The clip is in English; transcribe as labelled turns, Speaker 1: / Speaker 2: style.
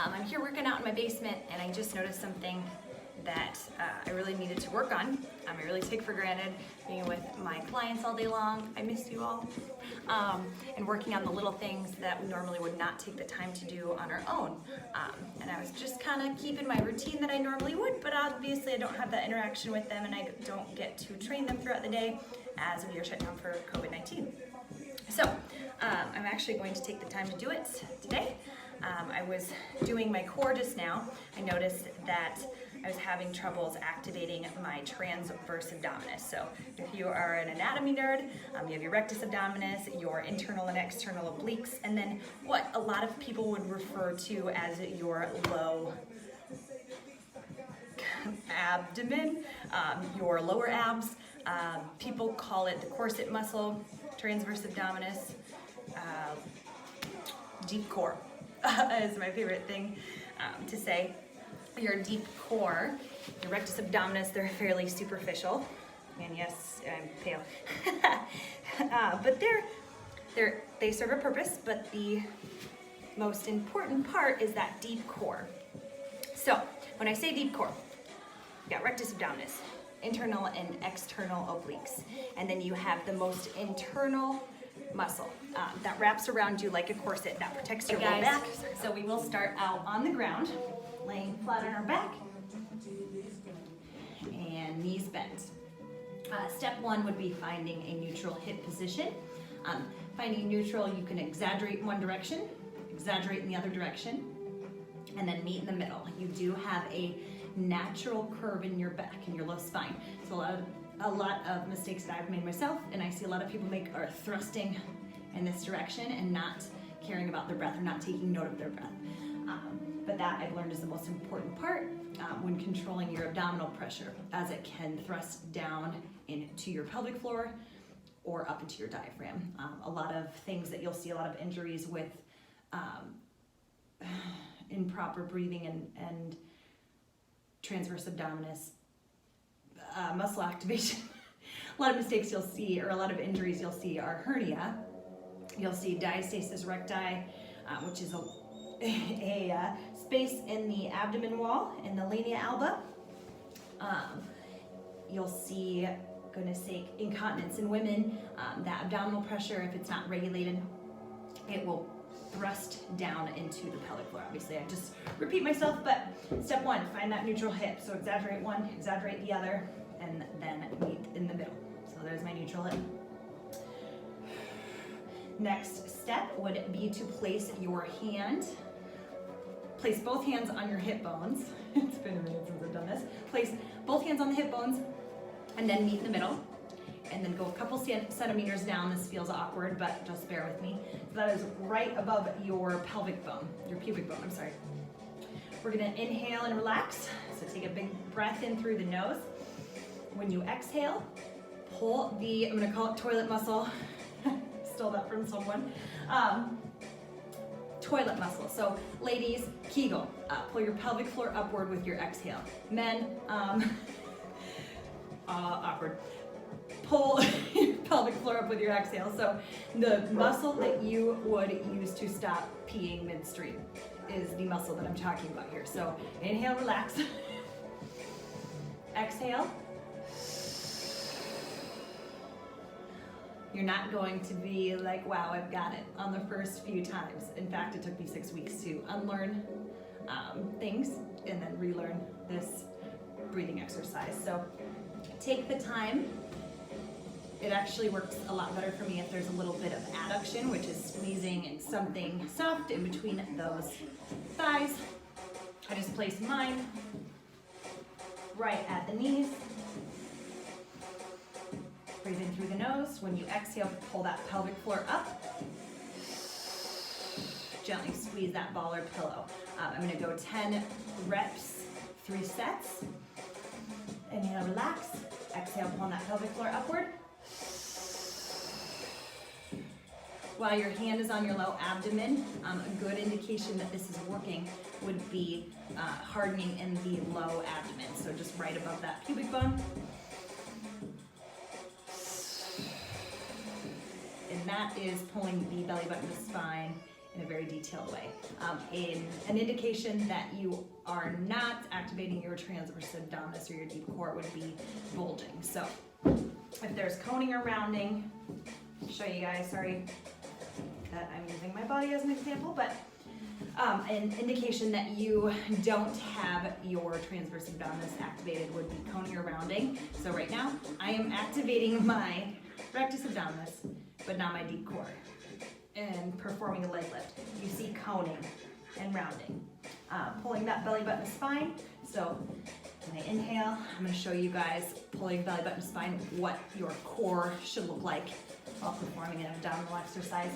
Speaker 1: I'm here working out in my basement and I just noticed something that I really needed to work on. I really take for granted being with my clients all day long. I miss you all. And working on the little things that we normally would not take the time to do on our own. And I was just kind of keeping my routine that I normally would, but obviously I don't have that interaction with them and I don't get to train them throughout the day as we are shut down for COVID-19. So I'm actually going to take the time to do it today. I was doing my core just now. I noticed that I was having troubles activating my transverse abdominis. So if you are an anatomy nerd, you have your rectus abdominis, your internal and external obliques, and then what a lot of people would refer to as your low abdomen, your lower abs. People call it the corset muscle, transverse abdominis, deep core is my favorite thing to say. Your deep core, your rectus abdominis, they're fairly superficial. And yes, I'm pale. But they serve a purpose, but the most important part is that deep core. So when I say deep core, you got rectus abdominis, internal and external obliques. And then you have the most internal muscle that wraps around you like a corset that protects your low back. So we will start out on the ground, laying flat on our back, and knees bent. Step one would be finding a neutral hip position. Finding neutral, you can exaggerate in one direction, exaggerate in the other direction, and then meet in the middle. You do have a natural curve in your back and your low spine. So a lot of mistakes that I've made myself, and I see a lot of people make, are thrusting in this direction and not caring about their breath or not taking note of their breath. But that I've learned is the most important part when controlling your abdominal pressure, as it can thrust down into your pelvic floor or up into your diaphragm. A lot of things that you'll see, a lot of injuries with improper breathing and transverse abdominis, muscle activation. A lot of mistakes you'll see, or a lot of injuries you'll see, are hernia. You'll see diastasis recti, which is a space in the abdomen wall, in the linea alba. You'll see, goodness sake, incontinence in women. That abdominal pressure, if it's not regulated, it will thrust down into the pelvic floor. Obviously, I just repeat myself, but step one, find that neutral hip. So exaggerate one, exaggerate the other, and then meet in the middle. So there's my neutral hip. Next step would be to place your hand, place both hands on your hip bones. It's been a minute since I've done this. Place both hands on the hip bones and then meet in the middle. And then go a couple centimeters down. This feels awkward, but just bear with me. So that is right above your pelvic bone, your pubic bone, I'm sorry. We're gonna inhale and relax. So take a big breath in through the nose. When you exhale, pull the, I'm gonna call it toilet muscle. Stole that from someone. Toilet muscle. So ladies, Kegel, pull your pelvic floor upward with your exhale. Men, awkward. Pull your pelvic floor up with your exhale. So the muscle that you would use to stop peeing midstream is the muscle that I'm talking about here. So inhale, relax. Exhale. You're not going to be like, wow, I've got it on the first few times. In fact, it took me 6 weeks to unlearn things and then relearn this breathing exercise. So take the time. It actually works a lot better for me if there's a little bit of adduction, which is squeezing and something soft in between those thighs. I just place mine right at the knees. Breathe in through the nose. When you exhale, pull that pelvic floor up. Gently squeeze that ball or pillow. I'm gonna go 10 reps, 3 sets. Inhale, relax. Exhale, pull that pelvic floor upward. While your hand is on your low abdomen, a good indication that this is working would be hardening in the low abdomen. So just right above that pubic bone. And that is pulling the belly button to spine in a very detailed way. An indication that you are not activating your transverse abdominis or your deep core would be bulging. So if there's coning or rounding, I'll show you guys, sorry that I'm using my body as an example, but an indication that you don't have your transverse abdominis activated would be coning or rounding. So right now, I am activating my rectus abdominis, but not my deep core, and performing a leg lift. You see coning and rounding. Pulling that belly button to spine. So when I inhale, I'm going to show you guys pulling belly button to spine, what your core should look like while performing an abdominal exercise.